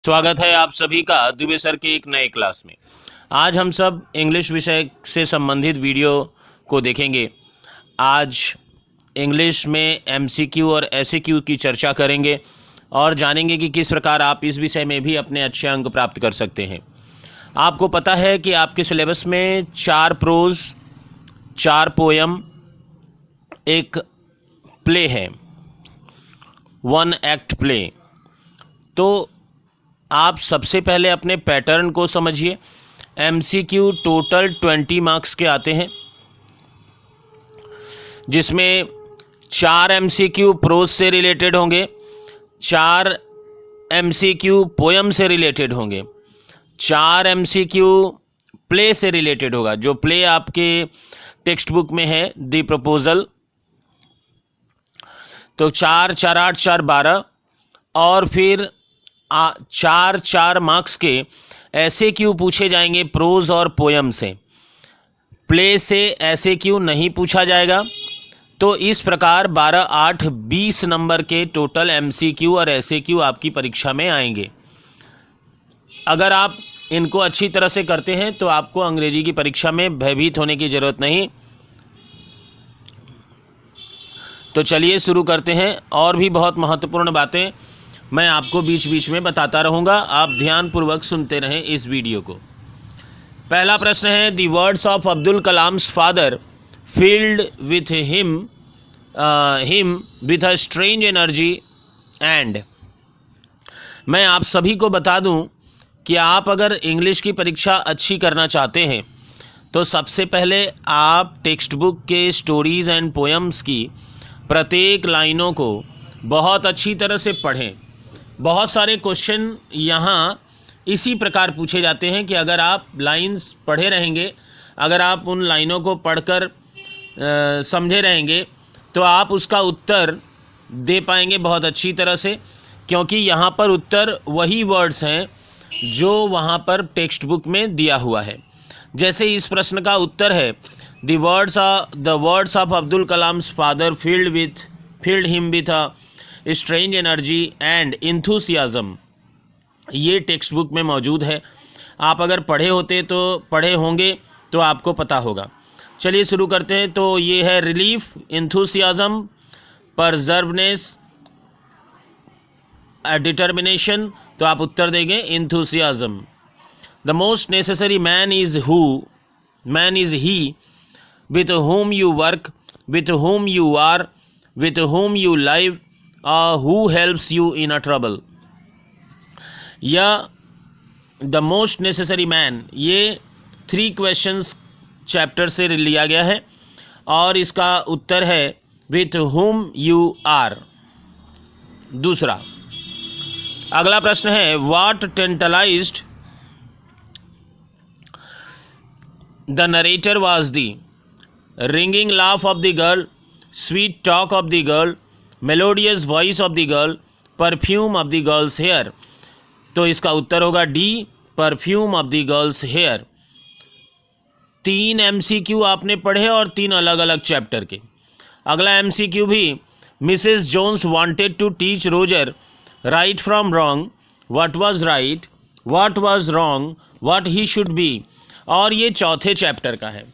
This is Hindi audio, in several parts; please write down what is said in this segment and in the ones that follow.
स्वागत है आप सभी का दुबे सर के एक नए क्लास में। आज हम सब इंग्लिश विषय से संबंधित वीडियो को देखेंगे। आज इंग्लिश में एमसीक्यू और एसएक्यू की चर्चा करेंगे और जानेंगे कि किस प्रकार आप इस विषय में भी अपने अच्छे अंक प्राप्त कर सकते हैं। आपको पता है कि आपके सिलेबस में 4 प्रोज, 4 पोयम, एक प्ले है, 1 एक्ट प्ले। तो आप सबसे पहले अपने पैटर्न को समझिए। एमसीक्यू टोटल 20 मार्क्स के आते हैं, जिसमें 4 एमसीक्यू प्रोज से रिलेटेड होंगे, 4 एमसीक्यू पोयम से रिलेटेड होंगे, 4 एमसीक्यू प्ले से रिलेटेड होगा। जो प्ले आपके टेक्स्ट बुक में है, द प्रपोजल। तो 4 4 8 4 12 और फिर 4 मार्क्स के ऐसे क्यू पूछे जाएंगे प्रोज और पोयम से। प्ले से ऐसे क्यू नहीं पूछा जाएगा। तो इस प्रकार 12 8 20 नंबर के टोटल एमसीक्यू और ऐसे क्यू आपकी परीक्षा में आएंगे। अगर आप इनको अच्छी तरह से करते हैं तो आपको अंग्रेजी की परीक्षा में भयभीत होने की ज़रूरत नहीं। तो चलिए शुरू करते हैं। और भी बहुत महत्वपूर्ण बातें मैं आपको बीच बीच में बताता रहूँगा, आप ध्यानपूर्वक सुनते रहें इस वीडियो को। पहला प्रश्न है, the words of Abdul Kalam's father field with him with a strange energy and. मैं आप सभी को बता दूं कि आप अगर इंग्लिश की परीक्षा अच्छी करना चाहते हैं तो सबसे पहले आप टेक्स्ट बुक के स्टोरीज़ एंड पोएम्स की प्रत्येक लाइनों को बहुत अच्छी तरह से पढ़ें। बहुत सारे क्वेश्चन यहाँ इसी प्रकार पूछे जाते हैं कि अगर आप लाइंस पढ़े रहेंगे, अगर आप उन लाइनों को पढ़कर समझे रहेंगे तो आप उसका उत्तर दे पाएंगे बहुत अच्छी तरह से, क्योंकि यहाँ पर उत्तर वही वर्ड्स हैं जो वहाँ पर टेक्स्ट बुक में दिया हुआ है। जैसे इस प्रश्न का उत्तर है, the words of Abdul Kalam's father field him with a strange energy and enthusiasm. ये टेक्स्ट बुक में मौजूद है। आप अगर पढ़े होंगे तो आपको पता होगा। चलिए शुरू करते हैं। तो ये है रिलीफ, इंथुसियाज्म, परजर्वनेस, डिटर्मिनेशन। तो आप उत्तर देंगे enthusiasm. The most necessary man is he with whom you work, with whom you are, with whom you live, who helps you in a trouble। या द मोस्ट नेसेसरी मैन, ये 3 क्वेश्चंस चैप्टर से लिया गया है और इसका उत्तर है विथ whom you are। दूसरा, अगला प्रश्न है, what tantalised the narrator was the ringing laugh of the girl, sweet talk of the girl, melodious voice of the girl, perfume of the girl's hair। तो इसका उत्तर होगा D, perfume of the girls hair. 3 MCQ आपने पढ़े और 3 अलग अलग चैप्टर के। अगला एमसीक्यू भी, Mrs Jones wanted to teach Roger right from wrong, what was right, what was wrong, what he should be. और ये चौथे चैप्टर का है।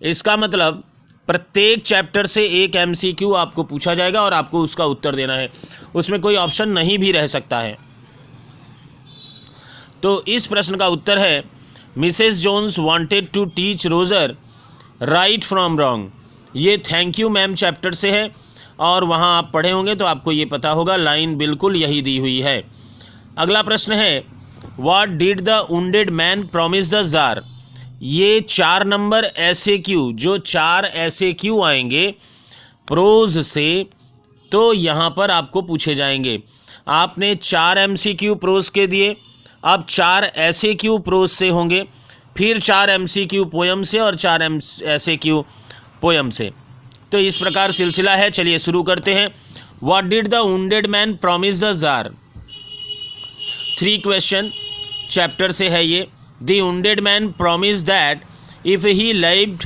इसका मतलब प्रत्येक चैप्टर से एक एमसीक्यू आपको पूछा जाएगा और आपको उसका उत्तर देना है। उसमें कोई ऑप्शन नहीं भी रह सकता है। तो इस प्रश्न का उत्तर है, Mrs Jones wanted to teach Roger right from wrong. ये थैंक यू मैम चैप्टर से है और वहाँ आप पढ़े होंगे तो आपको ये पता होगा, लाइन बिल्कुल यही दी हुई है। अगला प्रश्न है, what did the wounded man promise the jar. ये 4 नंबर ऐसे क्यू, जो 4 ऐसे क्यू आएंगे प्रोज से, तो यहाँ पर आपको पूछे जाएंगे। आपने 4 एमसीक्यू प्रोज के दिए, अब 4 ऐसे क्यू प्रोज से होंगे, फिर 4 एमसीक्यू पोयम से और 4 ऐसे क्यू पोयम से। तो इस प्रकार सिलसिला है। चलिए शुरू करते हैं। What did the wounded man promise the jar. 3 question chapter से है ये। The wounded man promised that if he lived,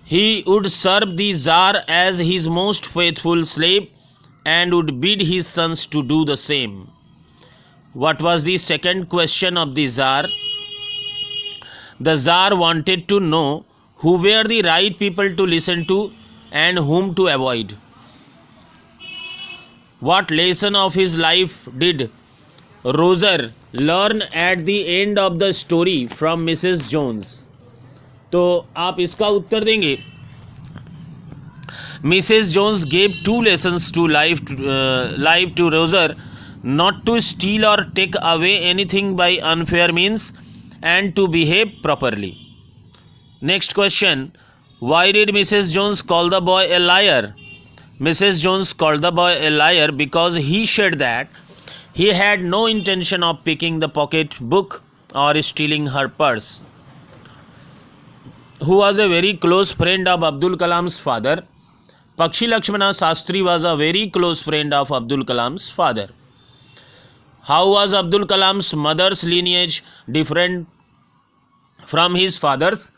he would serve the Tsar as his most faithful slave and would bid his sons to do the same। What was the second question of the Tsar? The Tsar wanted to know who were the right people to listen to and whom to avoid. What lesson of his life did Roger learn at the end of the story from Mrs. Jones? तो आप इसका उत्तर देंगे. Mrs. Jones gave 2 lessons to life to Roger: not to steal or take away anything by unfair means, and to behave properly. Next question. Why did Mrs. Jones call the boy a liar? Mrs. Jones called the boy a liar because he said that he had no intention of picking the pocket book or stealing her purse. Who was a very close friend of Abdul Kalam's father? Pakshi Lakshmana Sastri was a very close friend of Abdul Kalam's father. How was Abdul Kalam's mother's lineage different from his father's?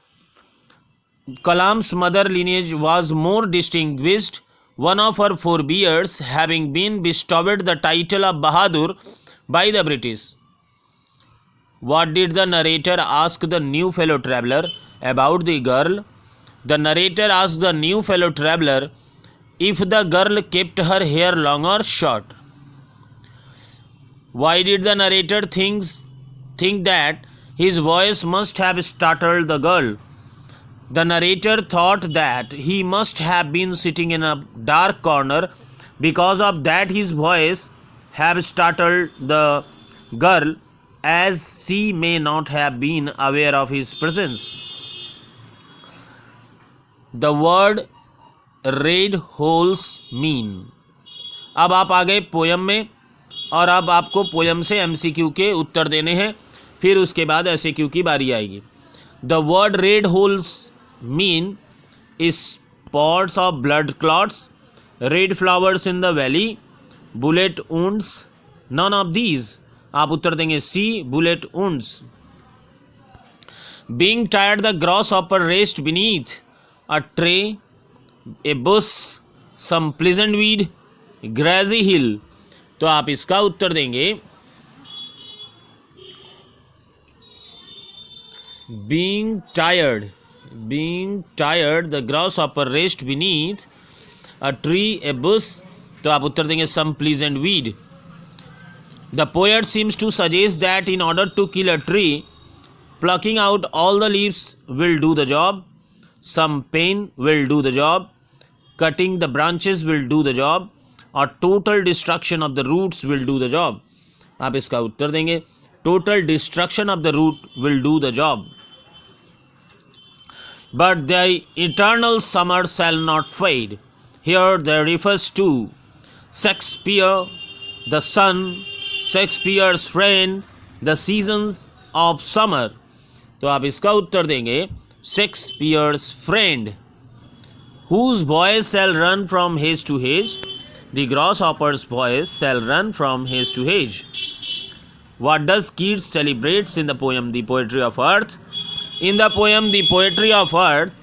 Kalam's mother lineage was more distinguished, one of her forebears having been bestowed the title of Bahadur by the British. What did the narrator ask the new fellow traveller about the girl? The narrator asked the new fellow traveller if the girl kept her hair long or short. Why did the narrator think that his voice must have startled the girl? The narrator thought that he must have been sitting in a dark corner. Because of that his voice have startled the girl, as she may not have been aware of his presence. The word red holes mean. अब आप आ गए पोयम में और अब आपको पोयम से एमसीक्यू के उत्तर देने हैं, फिर उसके बाद एसएक्यू की बारी आएगी. The word red holes mean spots of blood clots, red flowers in the valley, bullet wounds, none of these. आप उत्तर देंगे C, bullet wounds. Being tired the grass upper rest beneath a tree, a bush, some pleasant weed, grassy hill. तो आप इसका उत्तर देंगे being tired the grasshopper rest beneath a tree, a bush. तो आप उत्तर देंगे some pleasant weed. The poet seems to suggest that in order to kill a tree, plucking out all the leaves will do the job, some pain will do the job, cutting the branches will do the job, or total destruction of the roots will do the job. आप इसका उत्तर देंगे total destruction of the root will do the job. But the eternal summer shall not fade. Here there refers to Shakespeare, the sun, Shakespeare's friend, the seasons of summer. तो आप इसका उत्तर देंगे Shakespeare's friend. Whose voice shall run from hedge to hedge? The grasshopper's voice shall run from hedge to hedge. What does Keats celebrates in the poem The Poetry of Earth? In the poem The Poetry of Earth,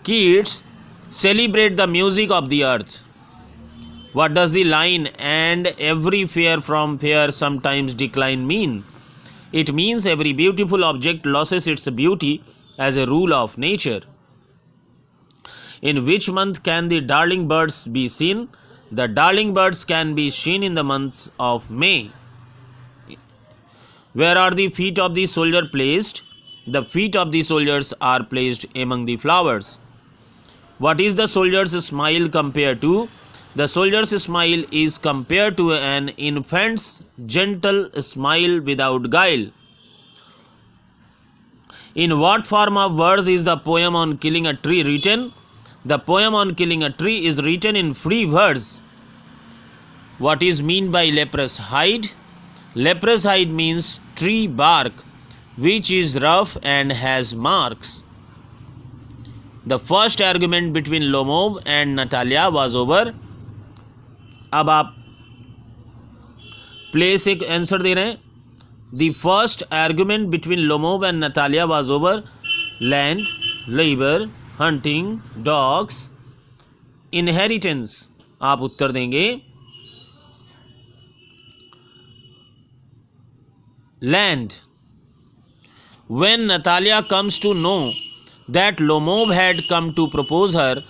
Keats celebrates the music of the earth. What does the line "and every fair from fair sometimes decline" mean? It means every beautiful object loses its beauty as a rule of nature. In which month can the darling birds be seen? The darling birds can be seen in the month of May. Where are the feet of the soldier placed? The feet of the soldiers are placed among the flowers. What is the soldier's smile compared to? The soldier's smile is compared to an infant's gentle smile without guile. In what form of verse is the poem on killing a tree written? The poem on killing a tree is written in free verse. What is meant by leprous hide? Leprous hide means tree bark which is rough and has marks. The first argument between Lomov and Natalia was over. अब आप प्ले से आंसर दे रहे हैं. The first argument between Lomov and Natalia was over land, labor, hunting, dogs, inheritance. आप उत्तर देंगे land. When Natalia comes to know that Lomov had come to propose her,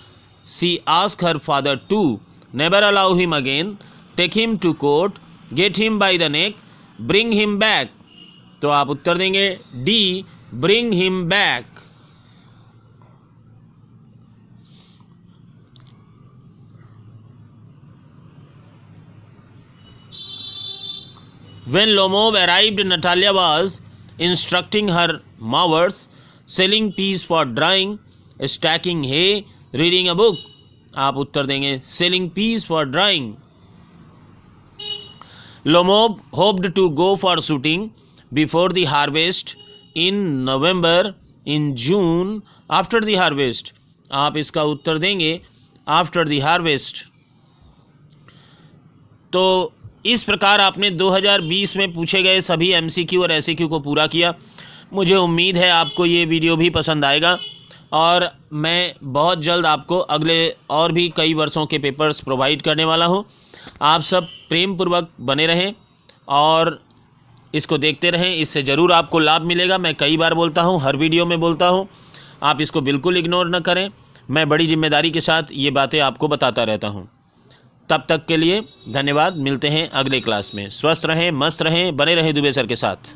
she asks her father to never allow him again, take him to court, get him by the neck, bring him back. तो आप उत्तर देंगे D, bring him back. When Lomov arrived, Natalia was instructing her mowers, selling peas for drying, stacking hay, reading a book. आप उत्तर देंगे selling peas for drying. Lomov hoped to go for shooting before the harvest in November, in June, after the harvest. आप इसका उत्तर देंगे after the harvest. तो इस प्रकार आपने 2020 में पूछे गए सभी MCQ और SCQ को पूरा किया। मुझे उम्मीद है आपको ये वीडियो भी पसंद आएगा और मैं बहुत जल्द आपको अगले और भी कई वर्षों के पेपर्स प्रोवाइड करने वाला हूँ। आप सब प्रेम पूर्वक बने रहें और इसको देखते रहें, इससे ज़रूर आपको लाभ मिलेगा। मैं कई बार बोलता हूँ, हर वीडियो में बोलता हूँ, आप इसको बिल्कुल इग्नोर न करें। मैं बड़ी जिम्मेदारी के साथ ये बातें आपको बताता रहता हूँ। तब तक के लिए धन्यवाद। मिलते हैं अगले क्लास में। स्वस्थ रहें, मस्त रहें, बने रहें दुबे सर के साथ।